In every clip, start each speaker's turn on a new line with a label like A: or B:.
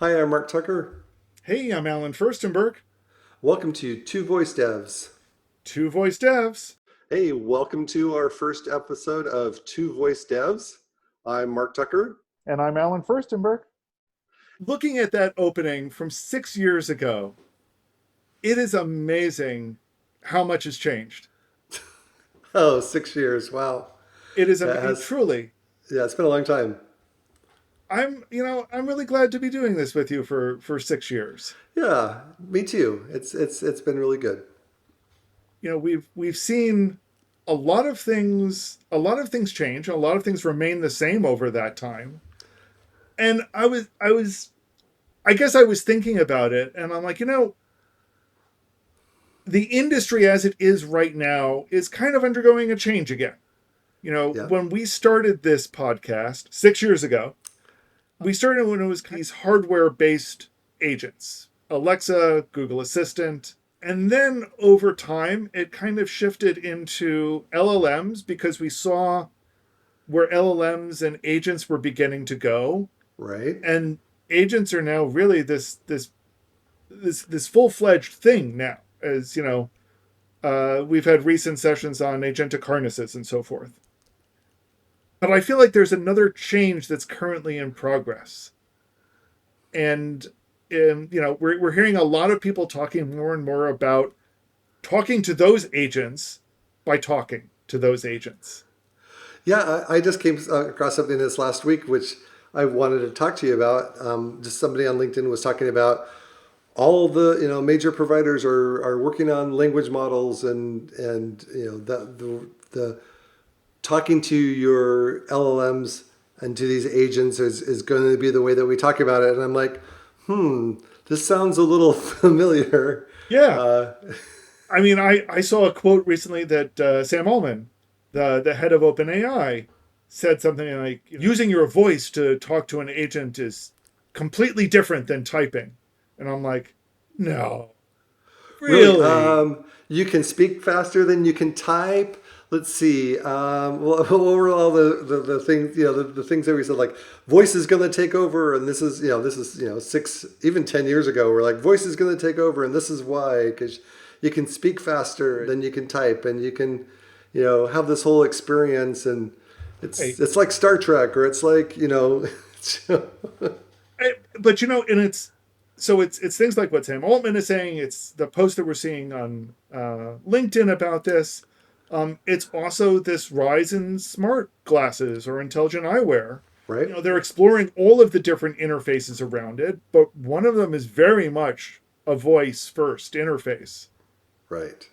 A: Hi, I'm Mark Tucker.
B: Hey, I'm Allen Firstenberg,
A: Welcome to Two Voice Devs.
B: Two Voice Devs.
A: Hey, welcome to our first episode of Two Voice Devs. I'm Mark Tucker.
B: And I'm Allen Firstenberg. Looking at that opening from 6 years ago, it is amazing how much has changed.
A: Oh, 6 years. Wow.
B: It is
A: Yeah, it has,
B: truly.
A: yeah, it's been a long time.
B: I'm really glad to be doing this with you for 6 years.
A: Yeah, me too. It's been really good.
B: We've seen a lot of things change, a lot of things remain the same over that time. And I guess I was thinking about it and I'm like, the industry as it is right now is kind of undergoing a change again.
A: Yeah,
B: When we started this podcast 6 years ago, we started when it was these hardware based agents, Alexa, Google Assistant. And then over time, it kind of shifted into LLMs because we saw where LLMs and agents were beginning to go.
A: right.
B: And agents are now really this full fledged thing now. As we've had recent sessions on agentic harnesses and so forth. But I feel like there's another change that's currently in progress. And, we're hearing a lot of people talking more and more about talking to those agents by talking to those agents.
A: Yeah, I just came across something this last week, which I wanted to talk to you about. Just somebody on LinkedIn was talking about all the major providers are working on language models and the talking to your LLMs and to these agents is going to be the way that we talk about it. And I'm like, this sounds a little familiar.
B: Yeah.
A: Uh,
B: I mean, I saw a quote recently that Sam Altman, the head of OpenAI, said something like, using your voice to talk to an agent is completely different than typing. And I'm like, no,
A: really,
B: really?
A: you can speak faster than you can type. Let's see. What were all the things, the things that we said, like voice is going to take over. And this is 6, even 10 years ago, we're like, voice is going to take over. And this is why, because you can speak faster than you can type and you can, have this whole experience. And it's,
B: Right.
A: it's like Star Trek or it's like,
B: But and it's things like what Sam Altman is saying. It's the post that we're seeing on LinkedIn about this. It's also this rise in smart glasses or intelligent eyewear.
A: right,
B: They're exploring all of the different interfaces around it, but one of them is very much a voice first interface.
A: right.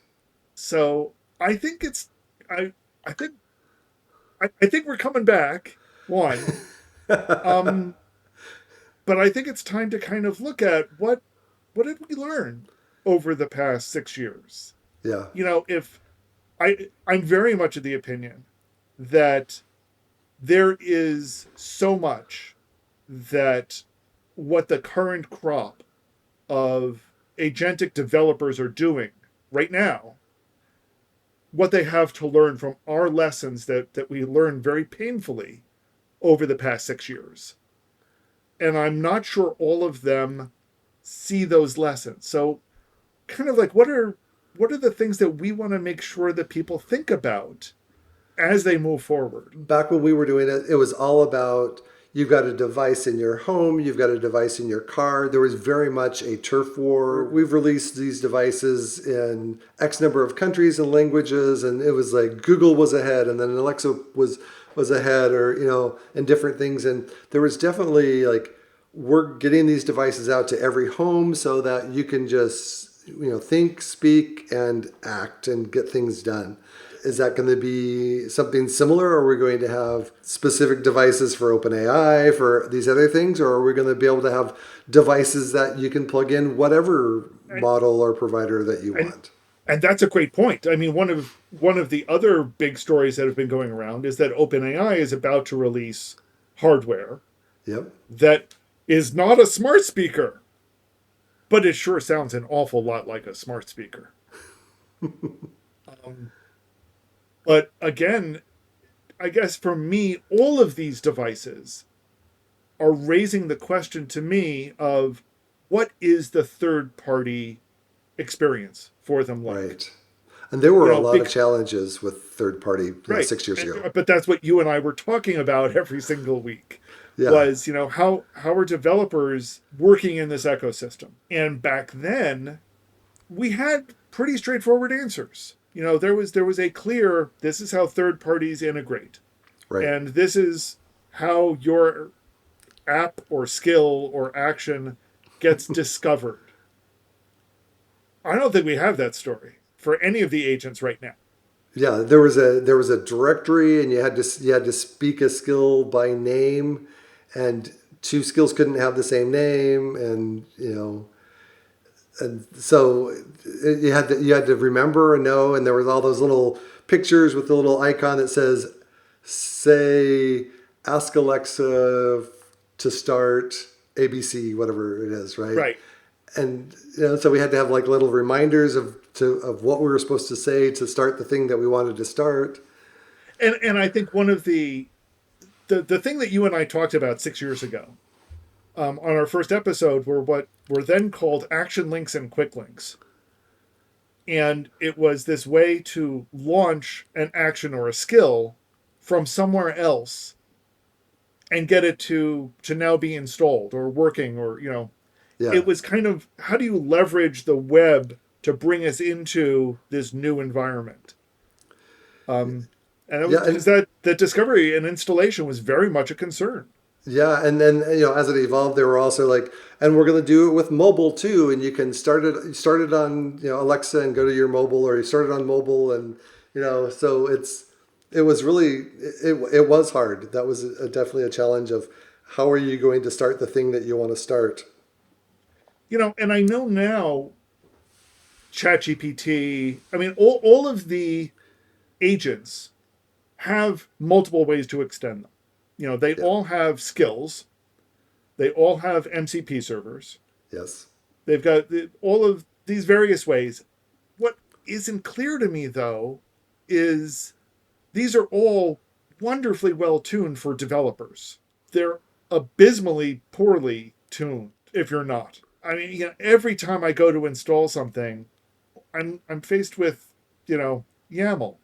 B: So I think it's I I think I think we're coming back. One, um, but I think it's time to kind of look at what did we learn over the past 6 years.
A: Yeah.
B: If I'm very much of the opinion that there is so much that what the current crop of agentic developers are doing right now, what they have to learn from our lessons that we learned very painfully over the past 6 years. And I'm not sure all of them see those lessons. So kind of like what are the things that we want to make sure that people think about as they move forward?
A: Back when we were doing it, it was all about you've got a device in your home, you've got a device in your car. There was very much a turf war. We've released these devices in X number of countries and languages, and it was like Google was ahead, and then Alexa was ahead, or and different things. And there was definitely like we're getting these devices out to every home so that you can just think, speak, and act and get things done. Is that going to be something similar? Or are we going to have specific devices for OpenAI, for these other things? Or are we going to be able to have devices that you can plug in whatever
B: And
A: model or provider that you
B: and,
A: want?
B: and that's a great point. I mean, one of the other big stories that have been going around is that OpenAI is about to release hardware
A: Yep.
B: that is not a smart speaker, but it sure sounds an awful lot like a smart speaker. Um, but again, I guess for me, all of these devices are raising the question to me of what is the third party experience for them like?
A: Right. And there were
B: You
A: a
B: know,
A: lot of
B: bec-
A: challenges with third party,
B: right.
A: 6 years ago.
B: But that's what you and I were talking about every single week
A: Yeah.
B: was, how are developers working in this ecosystem? And back then, we had pretty straightforward answers. There was a clear, this is how third parties integrate,
A: Right.
B: and this is how your app or skill or action gets discovered. I don't think we have that story for any of the agents right now.
A: Yeah, there was a directory, and you had to speak a skill by name, and two skills couldn't have the same name, and and so you had to remember and know, and there was all those little pictures with the little icon that says, say, ask Alexa to start ABC, whatever it is, right?
B: Right.
A: And so we had to have like little reminders of what we were supposed to say to start the thing that we wanted to start.
B: And I think one of the thing that you and I talked about 6 years ago, on our first episode, were what were then called action links and quick links. And it was this way to launch an action or a skill from somewhere else and get it to now be installed or working, or
A: Yeah,
B: it was kind of, how do you leverage the web to bring us into this new environment? And it was
A: yeah,
B: because that discovery and installation was very much a concern.
A: and then as it evolved, they were also like, and we're going to do it with mobile too, and you can start it on Alexa and go to your mobile, or you start it on mobile, and so it was really it was hard. That was definitely a challenge of how are you going to start the thing that you want to start.
B: And I know now ChatGPT, I mean, all of the agents have multiple ways to extend them. They
A: Yeah.
B: all have skills, they all have MCP servers,
A: Yes.
B: they've got all of these various ways. What isn't clear to me, though, is these are all wonderfully well tuned for developers. They're abysmally poorly tuned if you're not. I mean, every time I go to install something, I'm faced with, YAML.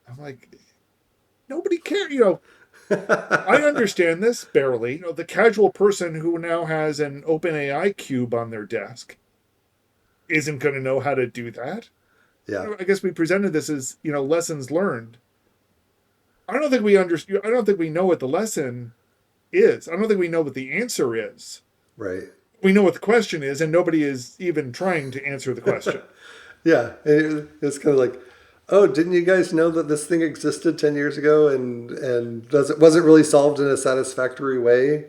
B: I'm like, nobody cares. I understand this barely. The casual person who now has an OpenAI cube on their desk isn't going to know how to do that.
A: Yeah.
B: I guess we presented this as, lessons learned. I don't think we understand. I don't think we know what the lesson is. I don't think we know what the answer is.
A: Right.
B: We know what the question is, and nobody is even trying to answer the question.
A: Yeah. It's kind of like, oh, didn't you guys know that this thing existed 10 years ago, and wasn't really solved in a satisfactory way?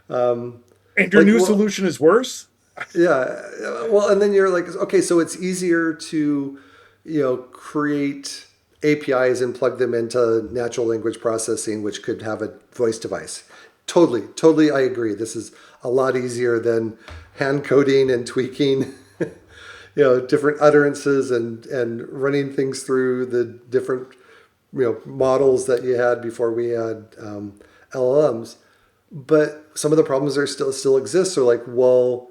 B: And your
A: Like,
B: new
A: well,
B: solution is worse?
A: yeah. Well, and then you're like, okay, so it's easier to, create APIs and plug them into natural language processing, which could have a voice device. Totally, totally, I agree. This is a lot easier than hand coding and tweaking, different utterances, and running things through the different, models that you had before we had LLMs. But some of the problems are still exist. So like, well,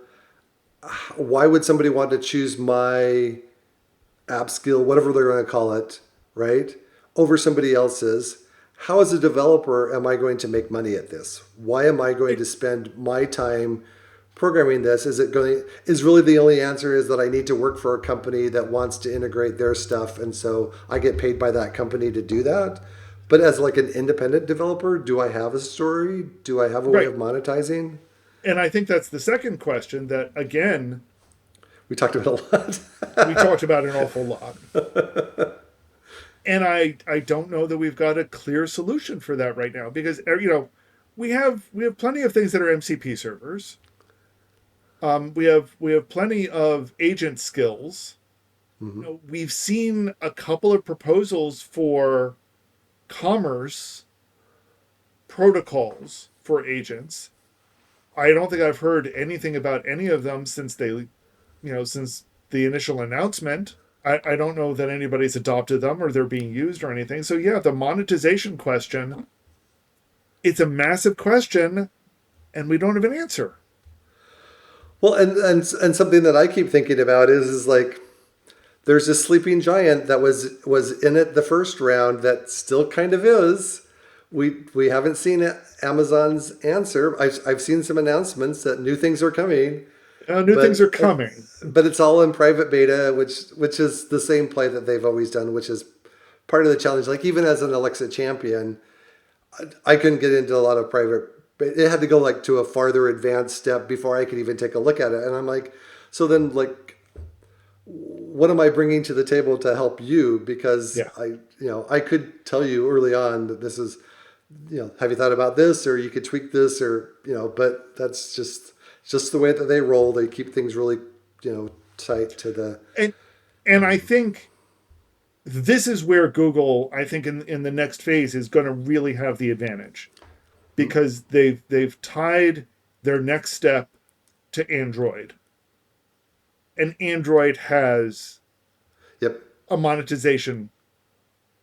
A: why would somebody want to choose my app skill, whatever they're going to call it, right, over somebody else's? How, as a developer, am I going to make money at this? Why am I going to spend my time programming this? Is really the only answer is that I need to work for a company that wants to integrate their stuff, and so I get paid by that company to do that? But as like an independent developer, do I have a story? Do I have a way
B: Right.
A: of monetizing?
B: And I think that's the second question that, again,
A: We talked about a lot.
B: we talked about an awful lot. And I don't know that we've got a clear solution for that right now, because we have plenty of things that are MCP servers. We have plenty of agent skills. We've seen a couple of proposals for commerce protocols for agents. I don't think I've heard anything about any of them since the initial announcement. I don't know that anybody's adopted them or they're being used or anything. So yeah, the monetization question, it's a massive question, and we don't have an answer.
A: Well, and something that I keep thinking about is like there's this sleeping giant that was in it the first round that still kind of is. We haven't seen Amazon's answer. I've seen some announcements that new things are coming,
B: New things are
A: but
B: coming.
A: but it's all in private beta, which is the same play that they've always done, which is part of the challenge. Like even as an Alexa champion, I couldn't get into a lot of private. It had to go like to a farther advanced step before I could even take a look at it. And I'm like, so then like, what am I bringing to the table to help you? Because
B: Yeah.
A: I could tell you early on that this is, have you thought about this, or you could tweak this, or but that's just the way that they roll. They keep things really, tight to the.
B: And I think this is where Google, I think in the next phase is going to really have the advantage, because they've tied their next step to Android. And Android has
A: Yep.
B: a monetization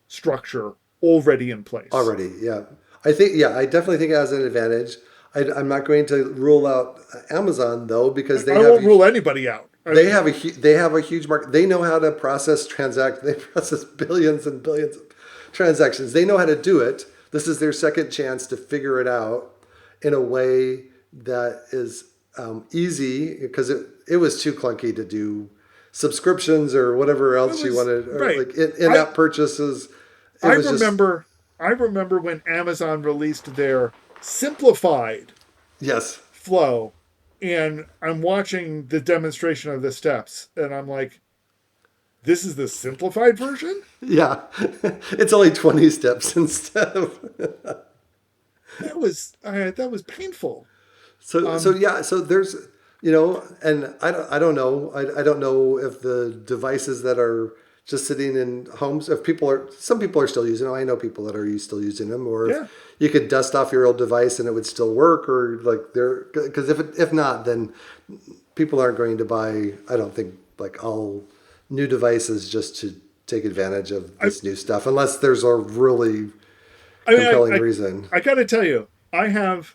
B: structure already in place.
A: Already, yeah. I definitely think it has an advantage. I'm not going to rule out Amazon though, because
B: I won't rule anybody out.
A: they have a huge market. They know how to process transact. They process billions and billions of transactions. They know how to do it. This is their second chance to figure it out in a way that is easy, because it was too clunky to do subscriptions or whatever else you wanted, or
B: right.
A: like in-app purchases. It
B: I
A: was just
B: remember I remember when Amazon released their simplified
A: yes.
B: flow, and I'm watching the demonstration of the steps, and I'm like, this is the simplified version?
A: Yeah, it's only 20 steps instead of.
B: That was painful.
A: So yeah, so there's and I don't know, I don't know if the devices that are just sitting in homes, if some people are still using them. I know people that are still using them, or if
B: Yeah.
A: you could dust off your old device and it would still work, or like because if not, then people aren't going to buy. I don't think like all new devices just to take advantage of
B: I
A: this new stuff, unless there's a really
B: I mean
A: compelling reason.
B: I gotta tell you, I have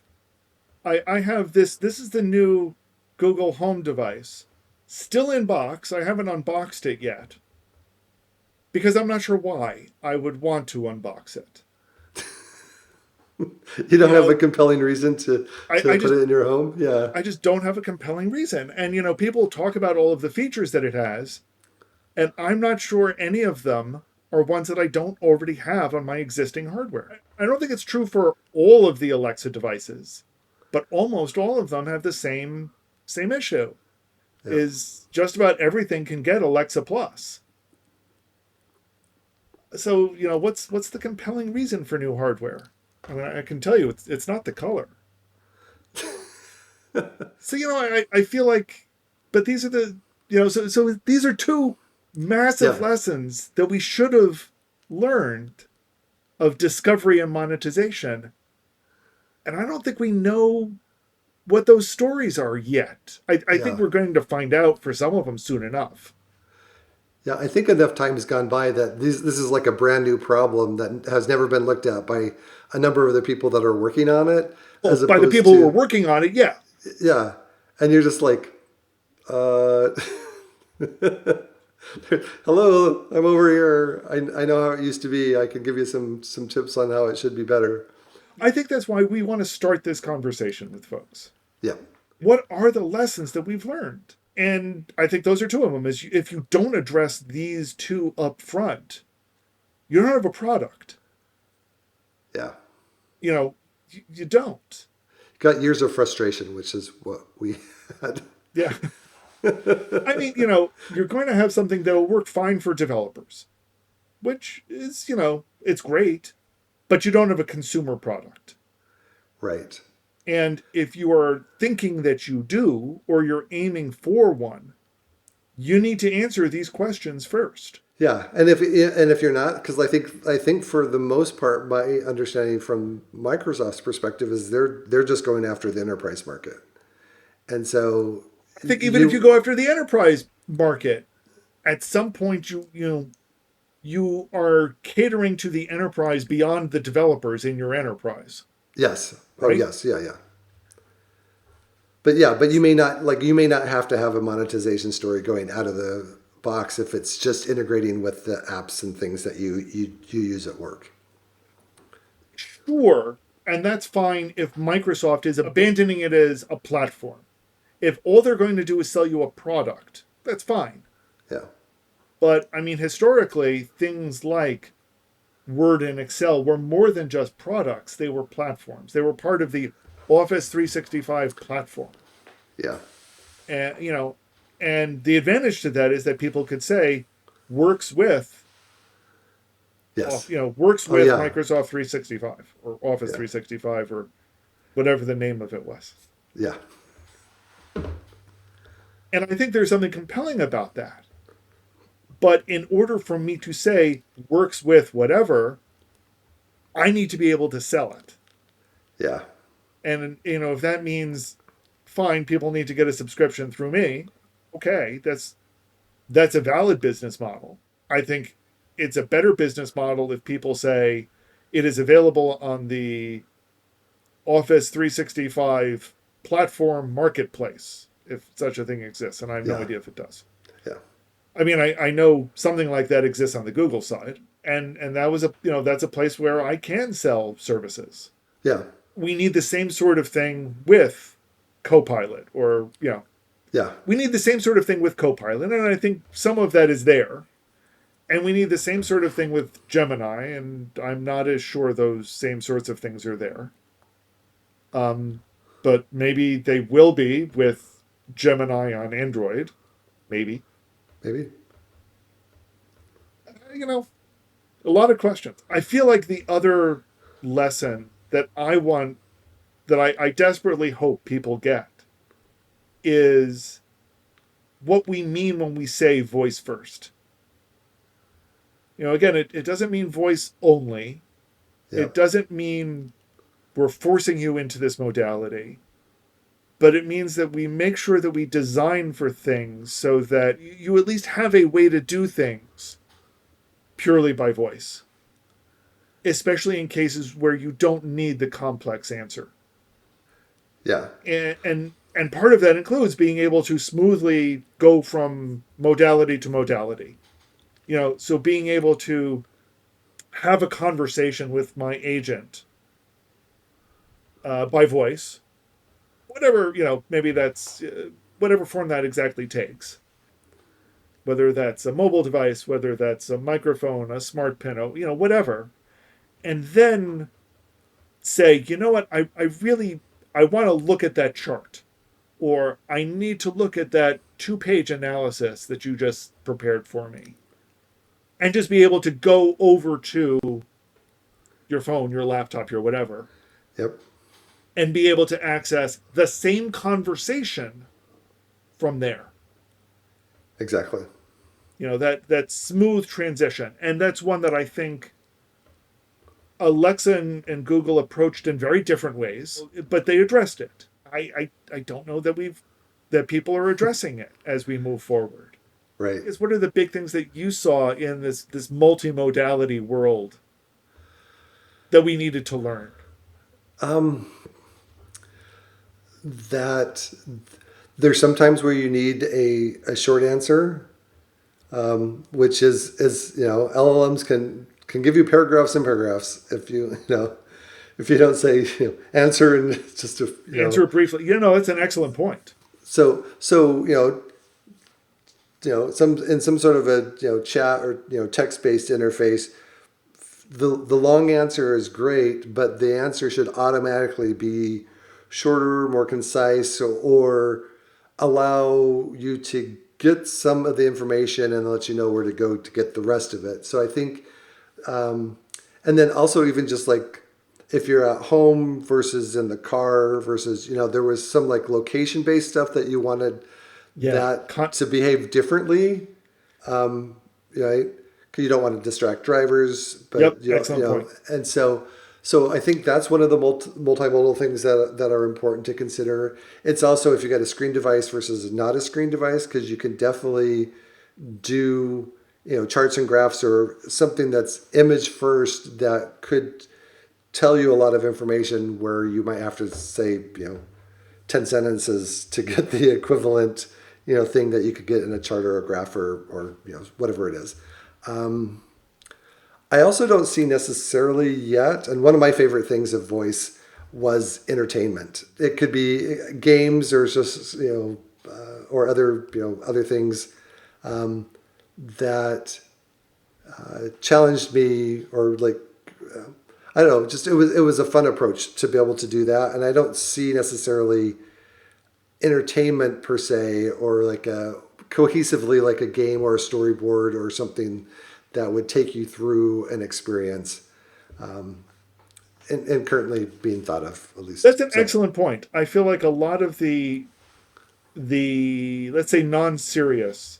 B: this is the new Google Home device. Still in box. I haven't unboxed it yet, because I'm not sure why I would want to unbox it.
A: You don't
B: You
A: have a
B: know,
A: compelling reason to
B: I
A: put
B: just
A: it in your home? Yeah.
B: I just don't have a compelling reason. And people talk about all of the features that it has, and I'm not sure any of them are ones that I don't already have on my existing hardware. I don't think it's true for all of the Alexa devices, but almost all of them have the same issue.
A: Yeah.
B: Is just about everything can get Alexa Plus. So, what's the compelling reason for new hardware? I mean, I can tell you it's not the color. So, I feel like, but these are so these are two massive
A: Yeah.
B: lessons that we should have learned of discovery and monetization. And I don't think we know what those stories are yet. I think
A: Yeah.
B: we're going to find out for some of them soon enough.
A: Yeah. I think enough time has gone by that this is like a brand new problem that has never been looked at by a number of the people that are working on it,
B: Well,
A: as
B: by the
A: opposed
B: people who are
A: to,
B: working on it, yeah.
A: yeah. And you're just like, uh, hello, I'm over here. I know how it used to be. I can give you some tips on how it should be better.
B: I think that's why we want to start this conversation with folks.
A: Yeah.
B: What are the lessons that we've learned? And I think those are two of them. Is if you don't address these two up front, you don't have a product.
A: Yeah.
B: You don't.
A: Got years of frustration, which is what we had.
B: Yeah. I mean, you're going to have something that will work fine for developers, which is, it's great, but you don't have a consumer product.
A: Right.
B: And if you are thinking that you do, or you're aiming for one, you need to answer these questions first.
A: Yeah, and if you're not, because I think for the most part, my understanding from Microsoft's perspective is they're just going after the enterprise market, and so
B: I think even if you go after the enterprise market, at some point you are catering to the enterprise beyond the developers in your enterprise,
A: yes, oh
B: right?
A: yes, yeah, yeah, but you may not have to have a monetization story going out of the box if it's just integrating with the apps and things that you use at work.
B: Sure, and that's fine if Microsoft is abandoning it as a platform. If all they're going to do is sell you a product, that's fine.
A: Yeah.
B: But I mean, historically, things like Word and Excel were more than just products, they were platforms. They were part of the Office 365 platform.
A: Yeah.
B: And, and the advantage to that is that people could say, works with,
A: Yes.
B: works
A: Oh
B: with
A: yeah.
B: Microsoft 365 or Office
A: Yeah.
B: 365 or whatever the name of it was.
A: Yeah.
B: And I think there's something compelling about that. But in order for me to say works with whatever, I need to be able to sell it.
A: Yeah.
B: And if that means fine, people need to get a subscription through me, okay, that's a valid business model. I think it's a better business model if people say it is available on the Office 365 platform marketplace, if such a thing exists, and I have no
A: Yeah.
B: idea if it does.
A: Yeah.
B: I mean, I know something like that exists on the Google side, and that was that's a place where I can sell services.
A: Yeah.
B: We need the same sort of thing with Copilot, or
A: Yeah.
B: we need the same sort of thing with Copilot, and I think some of that is there. And we need the same sort of thing with Gemini, and I'm not as sure those same sorts of things are there. But maybe they will be with Gemini on Android. Maybe.
A: Maybe.
B: A lot of questions. I feel like the other lesson that I desperately hope people get is what we mean when we say voice first. Again, it doesn't mean voice only.
A: Yeah.
B: It doesn't mean we're forcing you into this modality, but it means that we make sure that we design for things so that you at least have a way to do things purely by voice, especially in cases where you don't need the complex answer.
A: Yeah.
B: And part of that includes being able to smoothly go from modality to modality. So being able to have a conversation with my agent by voice, whatever, maybe that's whatever form that exactly takes. Whether that's a mobile device, whether that's a microphone, a smart pen, whatever. And then say, you know what, I want to look at that chart. Or I need to look at that 2-page analysis that you just prepared for me. And just be able to go over to your phone, your laptop, your whatever,
A: Yep.
B: and be able to access the same conversation from there.
A: Exactly.
B: That smooth transition. And that's one that I think Alexa and Google approached in very different ways, but they addressed it. I don't know that people are addressing it as we move forward.
A: Right.
B: Because what are the big things that you saw in this multimodality world that we needed to learn?
A: That there's sometimes where you need a short answer, which is LLMs can give you paragraphs and paragraphs if you don't say answer and just
B: Answer it briefly. That's an excellent point.
A: So some in some sort of a chat or text based interface, the long answer is great, but the answer should automatically be shorter, more concise, or allow you to get some of the information and let you know where to go to get the rest of it. So I think, and then also even just like if you're at home versus in the car versus, there was some like location based stuff that you wanted to behave differently, right? Because you don't want to distract drivers, but
B: Excellent point.
A: And so I think that's one of the multimodal things that are important to consider. It's also if you got a screen device versus not a screen device, because you can definitely do charts and graphs or something that's image first that could tell you a lot of information where you might have to say 10 sentences to get the equivalent, thing that you could get in a chart or a graph or whatever it is. I also don't see necessarily yet, and one of my favorite things of voice was entertainment. It could be games or just, or other, other things that challenged me or like, I don't know, just it was a fun approach to be able to do that. And I don't see necessarily entertainment per se or like a cohesively like a game or a storyboard or something that would take you through an experience, and currently being thought of at least.
B: That's an
A: So
B: excellent point. I feel like a lot of the let's say non-serious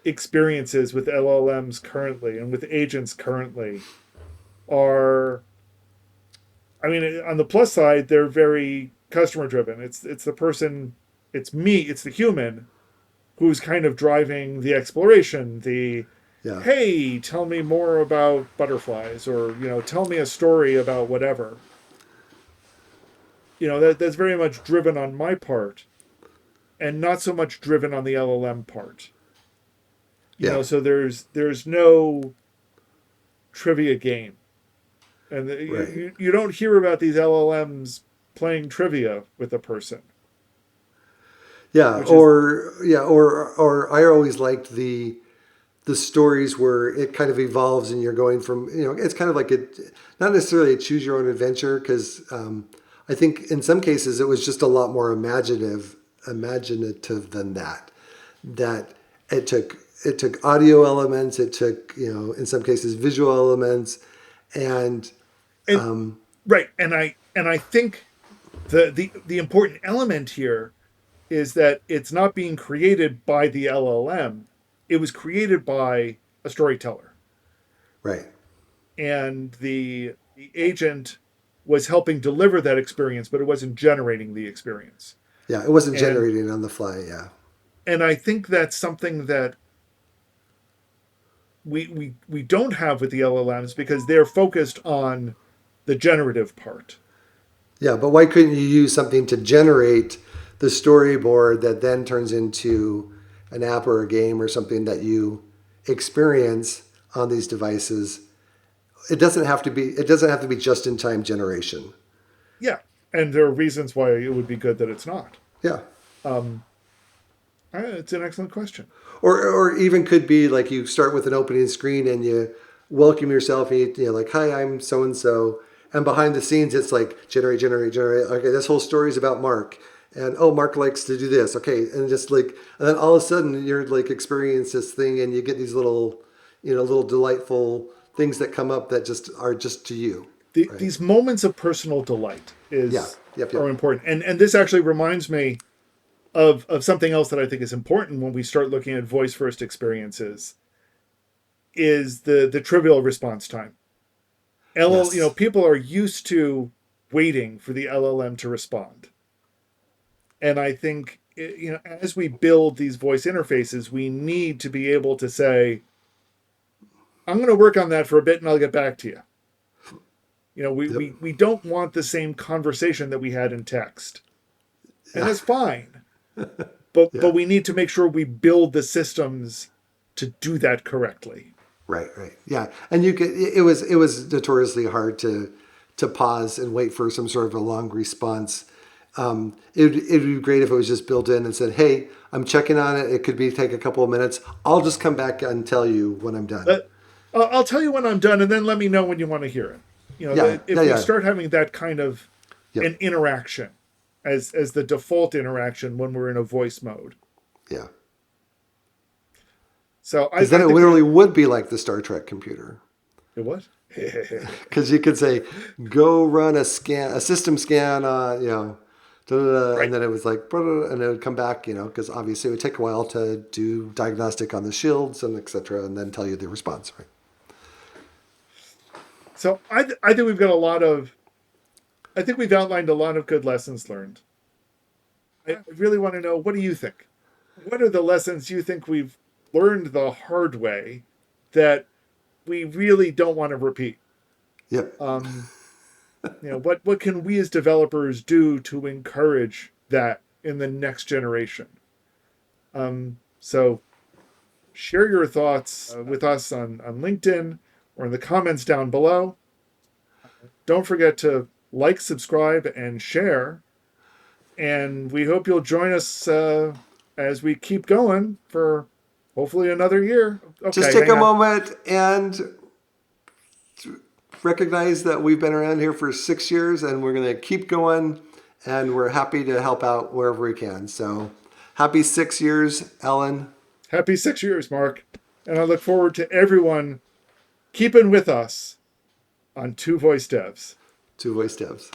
B: experiences with LLMs currently and with agents currently are, I mean, on the plus side, they're very customer driven. It's the person, it's me, it's the human who's kind of driving the exploration, the
A: yeah,
B: hey, tell me more about butterflies, or tell me a story about whatever. That's very much driven on my part and not so much driven on the LLM part.
A: yeah,
B: So there's no trivia game, and
A: right.
B: you don't hear about these LLMs playing trivia with a person,
A: Yeah,
B: which is
A: or I always liked the stories where it kind of evolves and you're going from, it's kind of like not necessarily a choose your own adventure, because I think in some cases it was just a lot more imaginative than that it took audio elements, it took, in some cases visual elements, and
B: and right, and I think the important element here is that it's not being created by the LLM. It was created by a storyteller,
A: right.
B: and the agent was helping deliver that experience, but it wasn't generating the experience.
A: Yeah, it wasn't
B: And
A: generating on the fly. Yeah,
B: I think that's something that we don't have with the LLMs because they're focused on the generative part.
A: yeah, but why couldn't you use something to generate the storyboard that then turns into an app or a game or something that you experience on these devices? It doesn't have to be just in time generation.
B: Yeah, and there are reasons why it would be good that it's not.
A: Yeah.
B: Um, it's an excellent question.
A: Or even could be like you start with an opening screen and you welcome yourself and like, hi, I'm so and so, and behind the scenes it's like generate, generate, generate. Okay, this whole story is about Mark, and oh, Mark likes to do this. Okay, and just like, and then all of a sudden you're like experience this thing and you get these little, little delightful things that come up that just are just to you, right?
B: These moments of personal delight
A: Yeah.
B: is
A: Yep.
B: are
A: Yep.
B: important, and this actually reminds me of something else that I think is important when we start looking at voice first experiences is the trivial response time.
A: Yes.
B: People are used to waiting for the LLM to respond. And I think as we build these voice interfaces, we need to be able to say, I'm going to work on that for a bit and I'll get back to you.
A: Yep.
B: We don't want the same conversation that we had in text. And
A: Yeah.
B: that's fine. But
A: Yeah.
B: we need to make sure we build the systems to do that correctly.
A: Right, right. Yeah. And you could it was notoriously hard to pause and wait for some sort of a long response. It'd be great if it was just built in and said, "Hey, I'm checking on it. It could be take a couple of minutes. I'll just come back and tell you when I'm done."
B: But I'll tell you when I'm done, and then let me know when you want to hear it.
A: Yeah, yeah,
B: If we
A: yeah.
B: start having that kind of
A: Yep.
B: an interaction as the default interaction when we're in a voice mode.
A: Yeah.
B: So
A: Because then
B: I
A: it
B: think
A: literally would be like the Star Trek computer.
B: it what?
A: Because you could say, "Go run a system scan on, da, da, da,"
B: Right.
A: and then it was like, and it would come back, because obviously it would take a while to do diagnostic on the shields and et cetera, and then tell you the response, right?
B: So I think we've got a lot of I think we've outlined a lot of good lessons learned. I really want to know, what do you think? What are the lessons you think we've learned the hard way that we really don't want to repeat?
A: Yep.
B: Um, what can we as developers do to encourage that in the next generation. So share your thoughts with us on LinkedIn or in the comments down below. Don't forget to like, subscribe, and share. And we hope you'll join us as we keep going for hopefully another year. Okay,
A: Just take
B: hang
A: a
B: on.
A: moment and recognize that we've been around here for 6 years and we're going to keep going, and we're happy to help out wherever we can. So happy 6 years, Ellen.
B: Happy 6 years, Mark. And I look forward to everyone keeping with us on Two Voice Devs.
A: Two Voice Devs.